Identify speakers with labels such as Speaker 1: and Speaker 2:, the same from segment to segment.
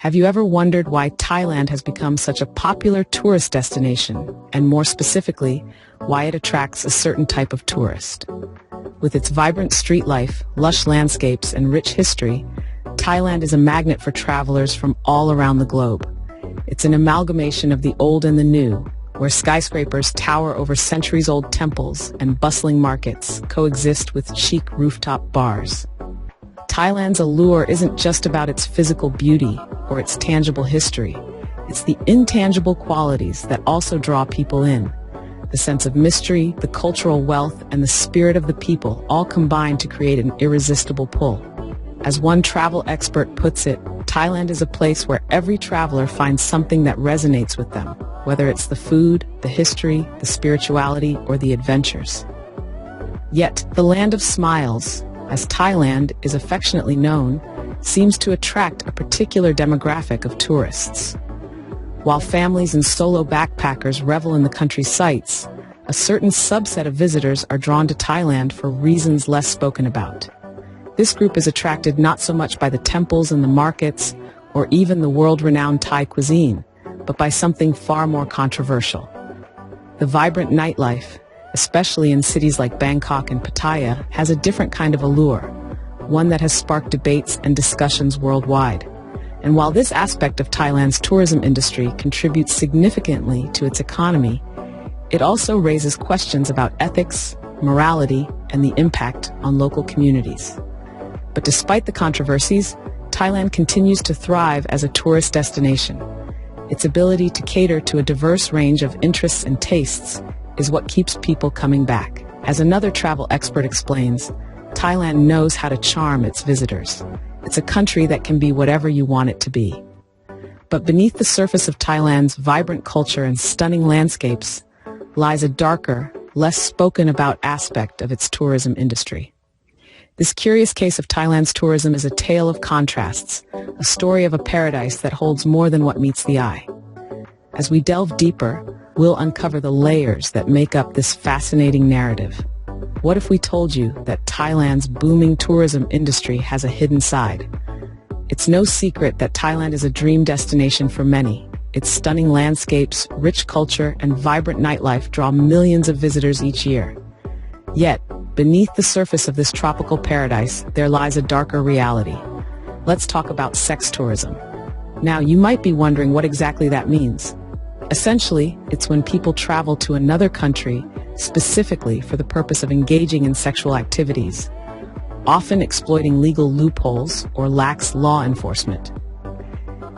Speaker 1: Have you ever wondered why Thailand has become such a popular tourist destination, and more specifically, why it attracts a certain type of tourist? With its vibrant street life, lush landscapes, and rich history, Thailand is a magnet for travelers from all around the globe. It's an amalgamation of the old and the new, where skyscrapers tower over centuries-old temples and bustling markets coexist with chic rooftop bars. Thailand's allure isn't just about its physical beauty or its tangible history. It's the intangible qualities that also draw people in. The sense of mystery, the cultural wealth, and the spirit of the people all combine to create an irresistible pull. As one travel expert puts it, Thailand is a place where every traveler finds something that resonates with them, whether it's the food, the history, the spirituality, or the adventures. Yet, the land of smiles, as Thailand is affectionately known, seems to attract a particular demographic of tourists. While families and solo backpackers revel in the country's sights, a certain subset of visitors are drawn to Thailand for reasons less spoken about. This group is attracted not so much by the temples and the markets, or even the world-renowned Thai cuisine, but by something far more controversial. The vibrant nightlife, especially in cities like Bangkok and Pattaya, has a different kind of allure, one that has sparked debates and discussions worldwide. And while this aspect of Thailand's tourism industry contributes significantly to its economy, it also raises questions about ethics, morality, and the impact on local communities. But despite the controversies, Thailand continues to thrive as a tourist destination. Its ability to cater to a diverse range of interests and tastes is what keeps people coming back. As another travel expert explains, Thailand knows how to charm its visitors. It's a country that can be whatever you want it to be. But beneath the surface of Thailand's vibrant culture and stunning landscapes lies a darker, less spoken about aspect of its tourism industry. This curious case of Thailand's tourism is a tale of contrasts, a story of a paradise that holds more than what meets the eye. As we delve deeper, we'll uncover the layers that make up this fascinating narrative. What if we told you that Thailand's booming tourism industry has a hidden side? It's no secret that Thailand is a dream destination for many. Its stunning landscapes, rich culture, and vibrant nightlife draw millions of visitors each year. Yet, beneath the surface of this tropical paradise, there lies a darker reality. Let's talk about sex tourism. Now, you might be wondering what exactly that means. Essentially, it's when people travel to another country specifically for the purpose of engaging in sexual activities, often exploiting legal loopholes or lax law enforcement.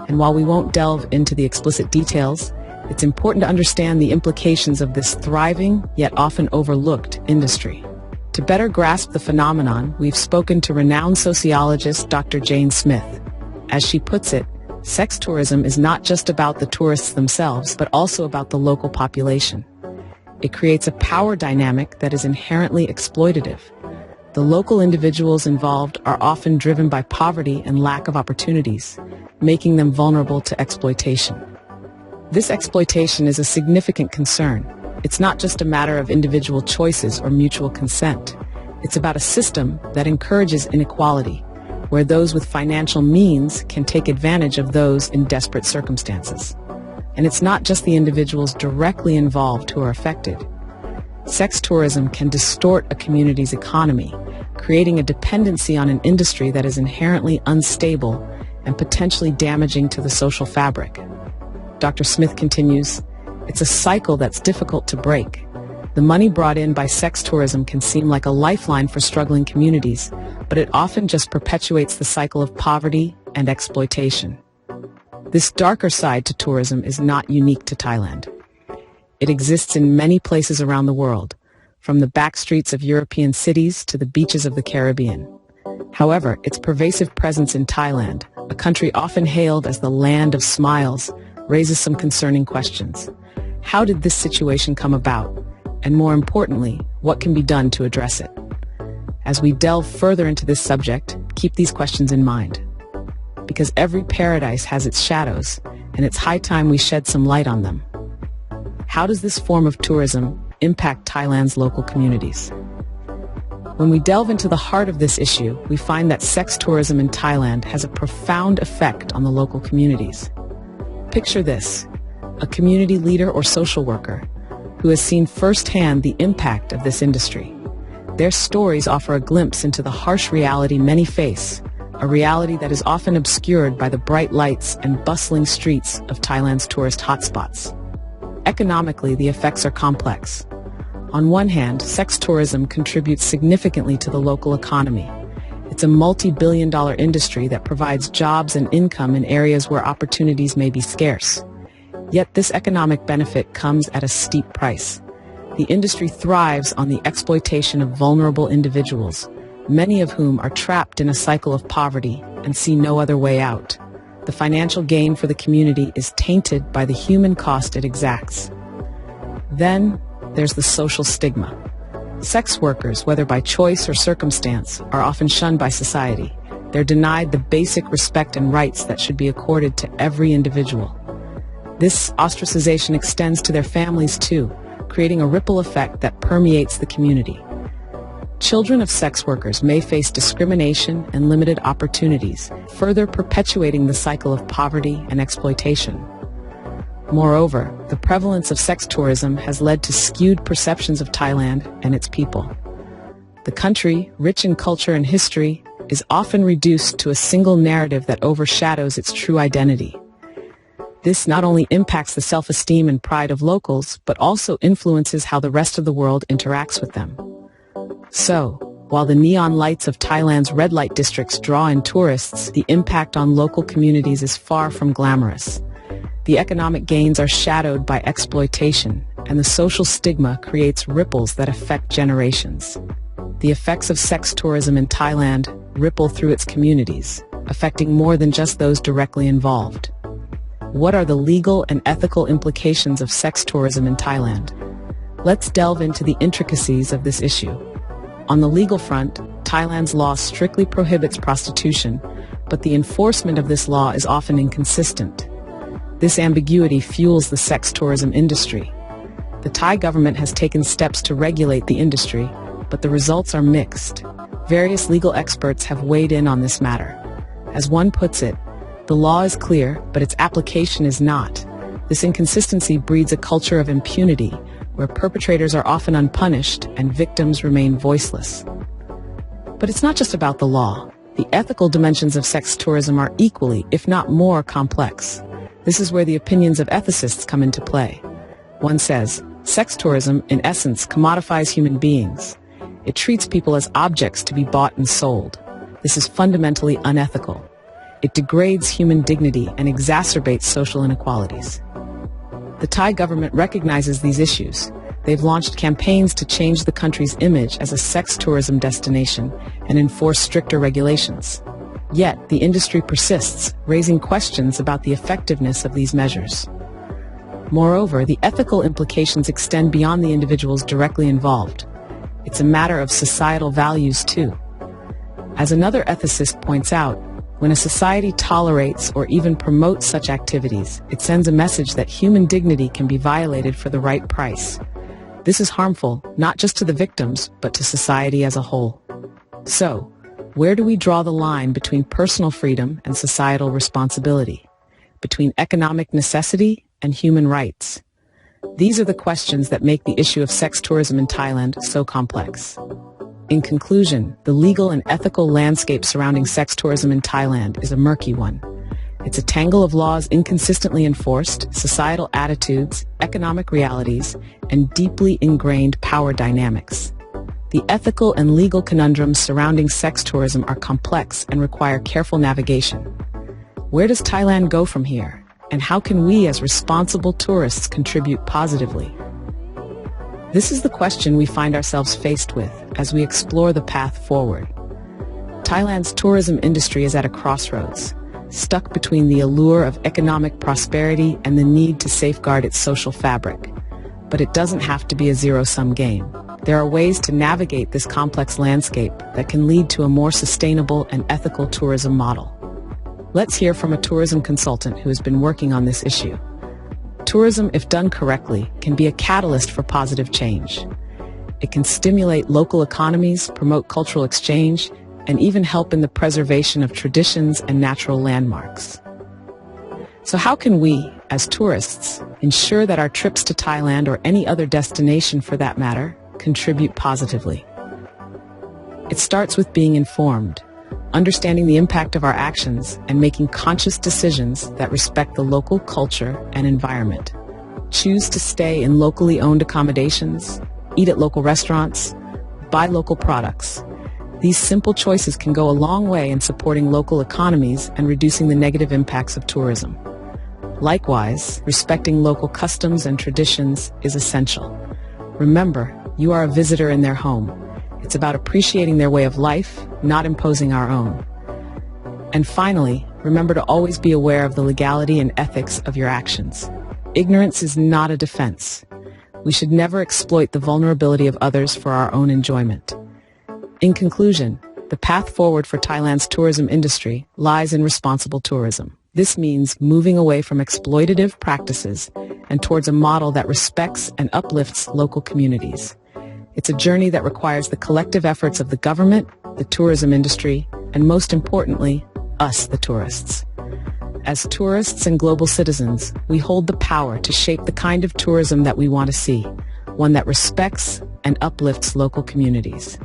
Speaker 1: And while we won't delve into the explicit details, it's important to understand the implications of this thriving yet often overlooked industry. To better grasp the phenomenon, we've spoken to renowned sociologist Dr. Jane Smith. As she puts it, sex tourism is not just about the tourists themselves, but also about the local population. It creates a power dynamic that is inherently exploitative. The local individuals involved are often driven by poverty and lack of opportunities, making them vulnerable to exploitation. This exploitation is a significant concern. It's not just a matter of individual choices or mutual consent. It's about a system that encourages inequality, where those with financial means can take advantage of those in desperate circumstances. And it's not just the individuals directly involved who are affected. Sex tourism can distort a community's economy, creating a dependency on an industry that is inherently unstable and potentially damaging to the social fabric. Dr. Smith continues, "It's a cycle that's difficult to break. The money brought in by sex tourism can seem like a lifeline for struggling communities, but it often just perpetuates the cycle of poverty and exploitation." This darker side to tourism is not unique to Thailand. It exists in many places around the world, from the back streets of European cities to the beaches of the Caribbean. However, its pervasive presence in Thailand, a country often hailed as the land of smiles, raises some concerning questions. How did this situation come about? And more importantly, what can be done to address it? As we delve further into this subject, keep these questions in mind. Because every paradise has its shadows, and it's high time we shed some light on them. How does this form of tourism impact Thailand's local communities? When we delve into the heart of this issue, we find that sex tourism in Thailand has a profound effect on the local communities. Picture this: a community leader or social worker who has seen firsthand the impact of this industry. Their stories offer a glimpse into the harsh reality many face, a reality that is often obscured by the bright lights and bustling streets of Thailand's tourist hotspots. Economically, the effects are complex. On one hand, sex tourism contributes significantly to the local economy. It's a multi-billion-dollar industry that provides jobs and income in areas where opportunities may be scarce. Yet this economic benefit comes at a steep price. The industry thrives on the exploitation of vulnerable individuals, many of whom are trapped in a cycle of poverty and see no other way out. The financial gain for the community is tainted by the human cost it exacts. Then, there's the social stigma. Sex workers, whether by choice or circumstance, are often shunned by society. They're denied the basic respect and rights that should be accorded to every individual. This ostracization extends to their families too, creating a ripple effect that permeates the community. Children of sex workers may face discrimination and limited opportunities, further perpetuating the cycle of poverty and exploitation. Moreover, the prevalence of sex tourism has led to skewed perceptions of Thailand and its people. The country, rich in culture and history, is often reduced to a single narrative that overshadows its true identity. This not only impacts the self-esteem and pride of locals, but also influences how the rest of the world interacts with them. So, while the neon lights of Thailand's red light districts draw in tourists, the impact on local communities is far from glamorous. The economic gains are shadowed by exploitation, and the social stigma creates ripples that affect generations. The effects of sex tourism in Thailand ripple through its communities, affecting more than just those directly involved. What are the legal and ethical implications of sex tourism in Thailand? Let's delve into the intricacies of this issue. On the legal front, Thailand's law strictly prohibits prostitution, but the enforcement of this law is often inconsistent. This ambiguity fuels the sex tourism industry. The Thai government has taken steps to regulate the industry, but the results are mixed. Various legal experts have weighed in on this matter. As one puts it, the law is clear, but its application is not. This inconsistency breeds a culture of impunity, where perpetrators are often unpunished and victims remain voiceless. But it's not just about the law. The ethical dimensions of sex tourism are equally, if not more, complex. This is where the opinions of ethicists come into play. One says, sex tourism, in essence, commodifies human beings. It treats people as objects to be bought and sold. This is fundamentally unethical. It degrades human dignity and exacerbates social inequalities. The Thai government recognizes these issues. They've launched campaigns to change the country's image as a sex tourism destination and enforce stricter regulations. Yet, the industry persists, raising questions about the effectiveness of these measures. Moreover, the ethical implications extend beyond the individuals directly involved. It's a matter of societal values too. As another ethicist points out, when a society tolerates or even promotes such activities, it sends a message that human dignity can be violated for the right price. This is harmful, not just to the victims, but to society as a whole. So, where do we draw the line between personal freedom and societal responsibility? Between economic necessity and human rights? These are the questions that make the issue of sex tourism in Thailand so complex. In conclusion, the legal and ethical landscape surrounding sex tourism in Thailand is a murky one. It's a tangle of laws inconsistently enforced, societal attitudes, economic realities, and deeply ingrained power dynamics. The ethical and legal conundrums surrounding sex tourism are complex and require careful navigation. Where does Thailand go from here? And how can we as responsible tourists contribute positively? This is the question we find ourselves faced with as we explore the path forward. Thailand's tourism industry is at a crossroads, stuck between the allure of economic prosperity and the need to safeguard its social fabric. But it doesn't have to be a zero-sum game. There are ways to navigate this complex landscape that can lead to a more sustainable and ethical tourism model. Let's hear from a tourism consultant who has been working on this issue. Tourism, if done correctly, can be a catalyst for positive change. It can stimulate local economies, promote cultural exchange, and even help in the preservation of traditions and natural landmarks. So how can we, as tourists, ensure that our trips to Thailand or any other destination for that matter contribute positively? It starts with being informed, understanding the impact of our actions, and making conscious decisions that respect the local culture and environment. Choose to stay in locally owned accommodations, eat at local restaurants, buy local products. These simple choices can go a long way in supporting local economies and reducing the negative impacts of tourism. Likewise, respecting local customs and traditions is essential. Remember, you are a visitor in their home. It's about appreciating their way of life, not imposing our own. And finally, remember to always be aware of the legality and ethics of your actions. Ignorance is not a defense. We should never exploit the vulnerability of others for our own enjoyment. In conclusion, the path forward for Thailand's tourism industry lies in responsible tourism. This means moving away from exploitative practices and towards a model that respects and uplifts local communities. It's a journey that requires the collective efforts of the government, the tourism industry, and most importantly, us, the tourists. As tourists and global citizens, we hold the power to shape the kind of tourism that we want to see, one that respects and uplifts local communities.